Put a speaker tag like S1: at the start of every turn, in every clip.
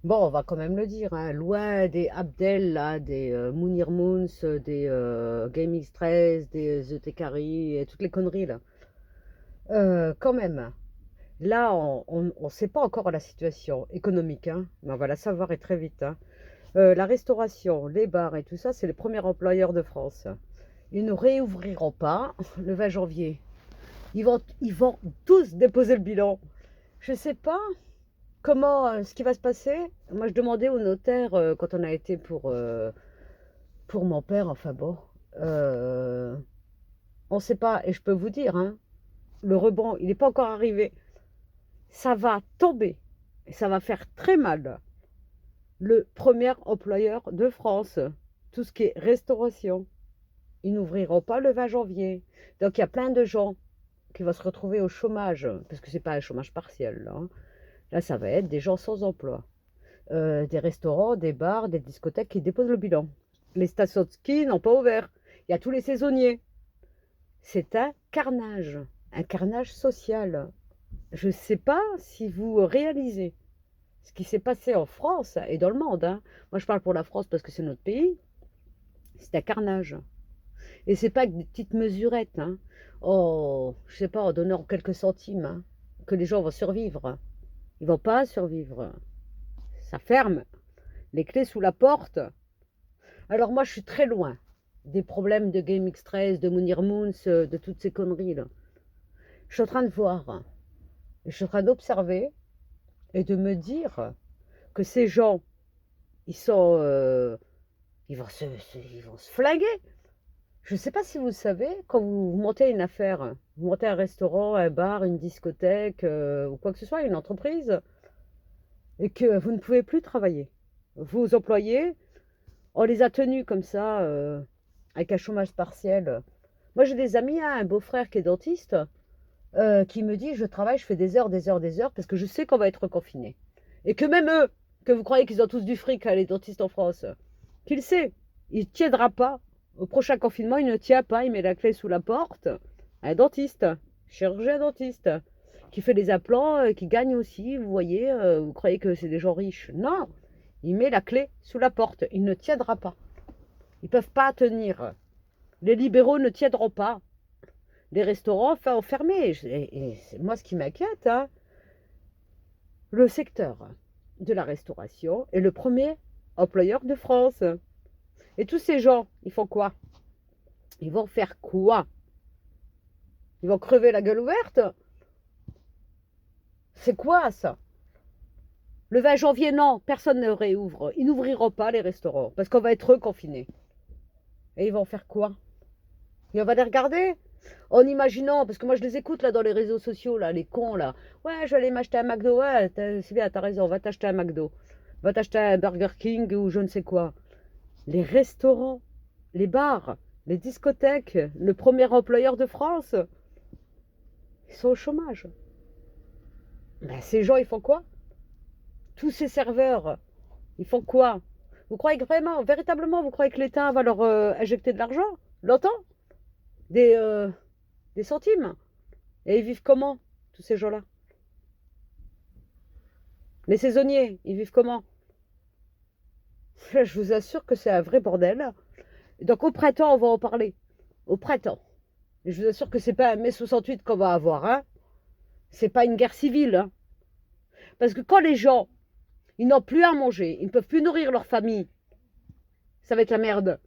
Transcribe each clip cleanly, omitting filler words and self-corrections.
S1: Bon, on va quand même le dire, hein, loin des Abdel, là, des Mounir Moons, des Game X13, des The Tekari et toutes les conneries, là. Quand même, là, on sait pas encore la situation économique, hein, mais on va la savoir et très vite, hein. La restauration, les bars et tout ça, c'est les premiers employeurs de France. Ils ne réouvriront pas le 20 janvier. Ils vont tous déposer le bilan. Je sais pas comment, ce qui va se passer. Moi, je demandais au notaire quand on a été pour mon père, enfin bon. euh, on ne sait pas, et je peux vous dire, hein, le rebond, il n'est pas encore arrivé. Ça va tomber, et ça va faire très mal. Le premier employeur de France, tout ce qui est restauration, ils n'ouvriront pas le 20 janvier. Donc il y a plein de gens qui vont se retrouver au chômage, parce que c'est pas un chômage partiel, là, hein. Là, ça va être des gens sans emploi. Des restaurants, des bars, des discothèques qui déposent le bilan. Les stations de ski n'ont pas ouvert. Il y a tous les saisonniers. C'est un carnage social. Je ne sais pas si vous réalisez ce qui s'est passé en France et dans le monde, hein. Moi, je parle pour la France parce que c'est notre pays. C'est un carnage. Et c'est pas que des petites mesurettes, hein. Oh, je sais pas, en donnant quelques centimes, hein, que les gens vont survivre. Ils vont pas survivre. Ça ferme. Les clés sous la porte. Alors moi, je suis très loin des problèmes de Game X13, de Mounir Moons, de toutes ces conneries-là. Je suis en train de voir, je suis en train d'observer et de me dire que ces gens, ils sont, ils vont se flinguer. Je ne sais pas si vous le savez, quand vous montez une affaire, vous montez un restaurant, un bar, une discothèque, ou quoi que ce soit, une entreprise, et que vous ne pouvez plus travailler. Vos employés, on les a tenus comme ça, avec un chômage partiel. Moi, j'ai des amis, hein, un beau-frère qui est dentiste, qui me dit, je travaille, je fais des heures, des heures, des heures, parce que je sais qu'on va être confiné. Et que même eux, que vous croyez qu'ils ont tous du fric, hein, les dentistes en France, qu'il sait, il ne tiendra pas. Au prochain confinement, il ne tient pas, il met la clé sous la porte. Un dentiste, chirurgien dentiste, qui fait des implants, qui gagne aussi, vous voyez, vous croyez que c'est des gens riches. Non, il met la clé sous la porte, il ne tiendra pas. Ils ne peuvent pas tenir. Les libéraux ne tiendront pas. Les restaurants enfin, fermés. Et c'est moi ce qui m'inquiète, hein. Le secteur de la restauration est le premier employeur de France. Et tous ces gens, ils font quoi? Ils vont faire quoi? Ils vont crever la gueule ouverte? C'est quoi ça? Le 20 janvier, non, personne ne réouvre. Ils n'ouvriront pas les restaurants parce qu'on va être reconfinés. Et ils vont faire quoi? Et on va les regarder en imaginant, parce que moi je les écoute là dans les réseaux sociaux, là, les cons là. Ouais, je vais aller m'acheter un McDo. Ouais, c'est bien, t'as raison, va t'acheter un McDo. Va t'acheter un Burger King ou je ne sais quoi. Les restaurants, les bars, les discothèques, le premier employeur de France, ils sont au chômage. Ben, ces gens, ils font quoi? Tous ces serveurs, ils font quoi? Vous croyez que vraiment, véritablement, vous croyez que l'État va leur injecter de l'argent? Longtemps? Des, euh, des centimes? Et ils vivent comment, tous ces gens-là? Les saisonniers, ils vivent comment? Je vous assure que c'est un vrai bordel. Donc au printemps, on va en parler. Au printemps. Et je vous assure que c'est pas un mai 68 qu'on va avoir, hein. C'est pas une guerre civile, hein. Parce que quand les gens, ils n'ont plus à manger, ils ne peuvent plus nourrir leur famille, ça va être la merde.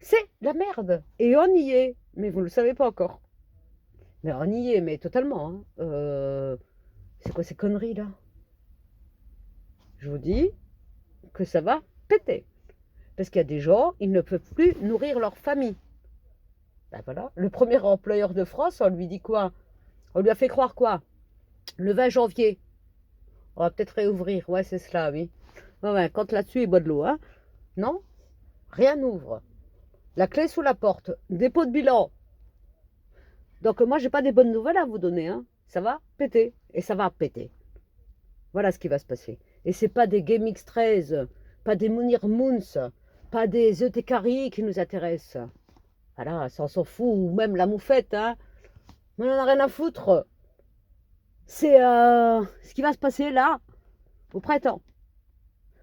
S1: C'est la merde. Et on y est. Mais vous ne le savez pas encore. Mais on y est, mais totalement, hein. C'est quoi ces conneries là? Je vous dis que ça va péter. Parce qu'il y a des gens, ils ne peuvent plus nourrir leur famille. Ben voilà. Le premier employeur de France, on lui dit quoi? On lui a fait croire quoi? Le 20 janvier. On va peut-être réouvrir. Ouais, c'est cela, oui. Ouais, ouais, quand là-dessus, il boit de l'eau, hein. Non, rien n'ouvre. La clé sous la porte. Dépôt de bilan. Donc moi, j'ai pas des bonnes nouvelles à vous donner, hein. Ça va péter. Et ça va péter. Voilà ce qui va se passer. Et c'est pas des GameX 13, pas des Mounir Moons, pas des ETKari qui nous intéressent. Voilà, ça on s'en fout. Ou même la moufette, hein. On en a rien à foutre. C'est ce qui va se passer là, au printemps.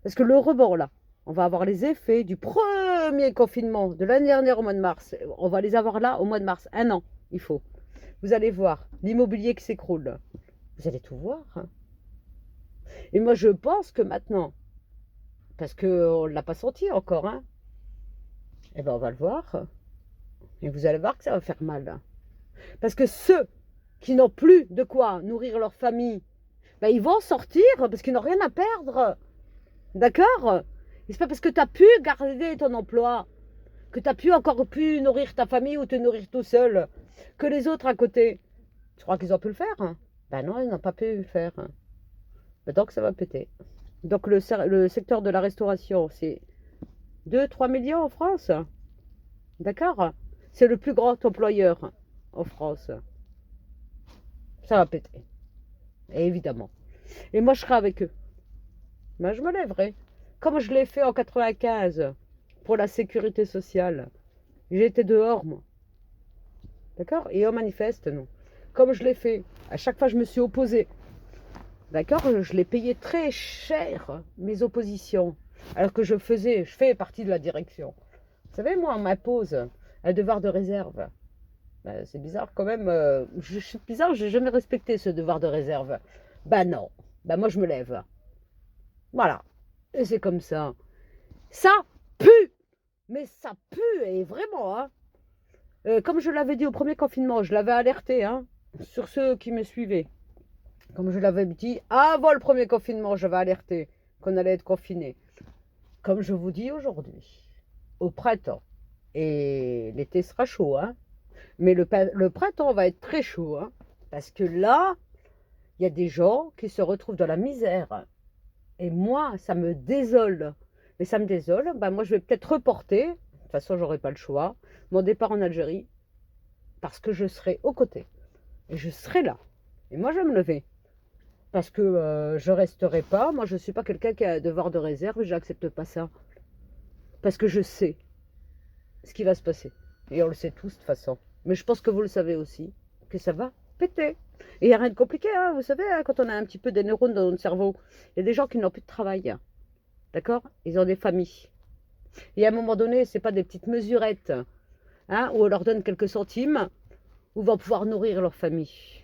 S1: Parce que le rebond, là, on va avoir les effets du premier confinement de l'année dernière au mois de mars. On va les avoir là au mois de mars. Un an, il faut. Vous allez voir l'immobilier qui s'écroule. Vous allez tout voir, hein. Et moi, je pense que maintenant, parce qu'on ne l'a pas senti encore, hein, eh ben, on va le voir. Et vous allez voir que ça va faire mal, hein. Parce que ceux qui n'ont plus de quoi nourrir leur famille, ben, ils vont sortir parce qu'ils n'ont rien à perdre. D'accord? Et c'est pas parce que tu as pu garder ton emploi, que tu as encore pu nourrir ta famille ou te nourrir tout seul, que les autres à côté, tu crois qu'ils ont pu le faire, hein? Ben non, ils n'ont pas pu le faire, hein. Ben donc ça va péter. Donc le secteur de la restauration, c'est 2-3 millions en France. D'accord? C'est le plus grand employeur en France. Ça va péter. Et évidemment. Et moi, je serai avec eux. Ben, je me lèverai. Comme je l'ai fait en 95 pour la sécurité sociale. J'étais dehors, moi. D'accord? Et on manifeste, non. Comme je l'ai fait. À chaque fois, je me suis opposée. D'accord? Je l'ai payé très cher, mes oppositions. Alors que je fais partie de la direction. Vous savez, moi, on m'impose un devoir de réserve. Ben, c'est bizarre quand même. Je suis bizarre, j'ai jamais respecté ce devoir de réserve. Ben non. Ben moi, je me lève. Voilà. Et c'est comme ça. Ça pue! Mais ça pue, et vraiment, hein. Comme je l'avais dit au premier confinement, je l'avais alerté, hein, sur ceux qui me suivaient. Comme je l'avais dit avant le premier confinement, j'avais alerté qu'on allait être confinés. Comme je vous dis aujourd'hui, au printemps, et l'été sera chaud, hein, mais le printemps va être très chaud, hein, parce que là, il y a des gens qui se retrouvent dans la misère. Et moi, ça me désole. Mais ça me désole, ben moi je vais peut-être reporter, de toute façon j'aurai pas le choix, mon départ en Algérie, parce que je serai aux côtés. Et je serai là. Et moi je vais me lever. Parce que je resterai pas. Moi je ne suis pas quelqu'un qui a un devoir de réserve, je n'accepte pas ça. Parce que je sais ce qui va se passer. Et on le sait tous de toute façon. Mais je pense que vous le savez aussi, que ça va péter. Et il n'y a rien de compliqué, hein, vous savez, hein, quand on a un petit peu des neurones dans notre cerveau, il y a des gens qui n'ont plus de travail. D'accord? Ils ont des familles. Et à un moment donné, ce n'est pas des petites mesurettes, hein, où on leur donne quelques centimes, où vont pouvoir nourrir leur famille.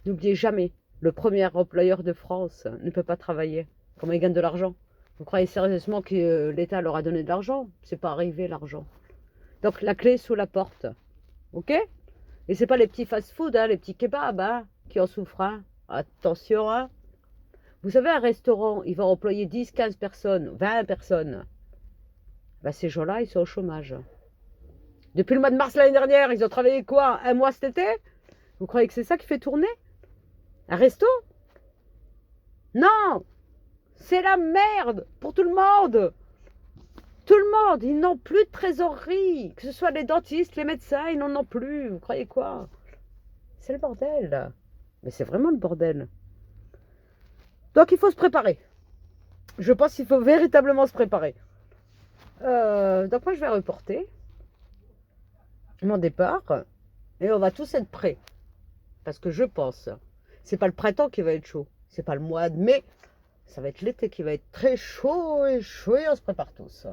S1: N'oubliez jamais, le premier employeur de France ne peut pas travailler. Comment il gagne de l'argent? Vous croyez sérieusement que l'État leur a donné de l'argent? C'est pas arrivé l'argent. Donc la clé est sous la porte. Ok? Et c'est pas les petits fast-food, hein, les petits kebabs, hein, qui en souffrent, hein. Attention, hein. Vous savez, un restaurant, il va employer 10, 15 personnes, 20 personnes. Ben, ces gens-là, ils sont au chômage. Depuis le mois de mars l'année dernière, ils ont travaillé quoi? Un mois cet été? Vous croyez que c'est ça qui fait tourner? Un resto? Non! C'est la merde pour tout le monde! Tout le monde, ils n'ont plus de trésorerie. Que ce soit les dentistes, les médecins, ils n'en ont plus. Vous croyez quoi? C'est le bordel. Mais c'est vraiment le bordel. Donc il faut se préparer. Je pense qu'il faut véritablement se préparer. Donc moi je vais reporter mon départ. Et on va tous être prêts. Parce que je pense, c'est pas le printemps qui va être chaud. C'est pas le mois de mai. Ça va être l'été qui va être très chaud et on se prépare tous.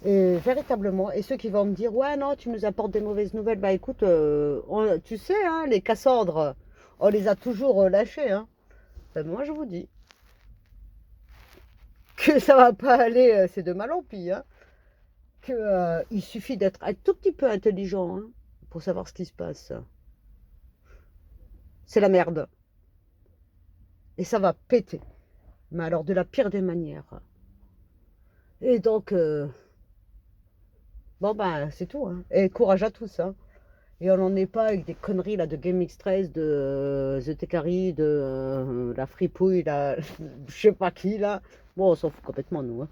S1: Et véritablement, et ceux qui vont me dire, ouais, non, tu nous apportes des mauvaises nouvelles, bah écoute, tu sais, hein, les Cassandres, on les a toujours lâchés, hein. Ben, moi, je vous dis que ça va pas aller, c'est de mal en pis, hein. Que, il suffit d'être un tout petit peu intelligent, hein, pour savoir ce qui se passe. C'est la merde. Et ça va péter. Mais alors, de la pire des manières. Et donc, bon, ben, c'est tout, hein. Et courage à tous, hein. Et on n'en est pas avec des conneries là de GameX13, de The Tekari, de la fripouille, là, je sais pas qui là. Bon, on s'en fout complètement, nous, hein.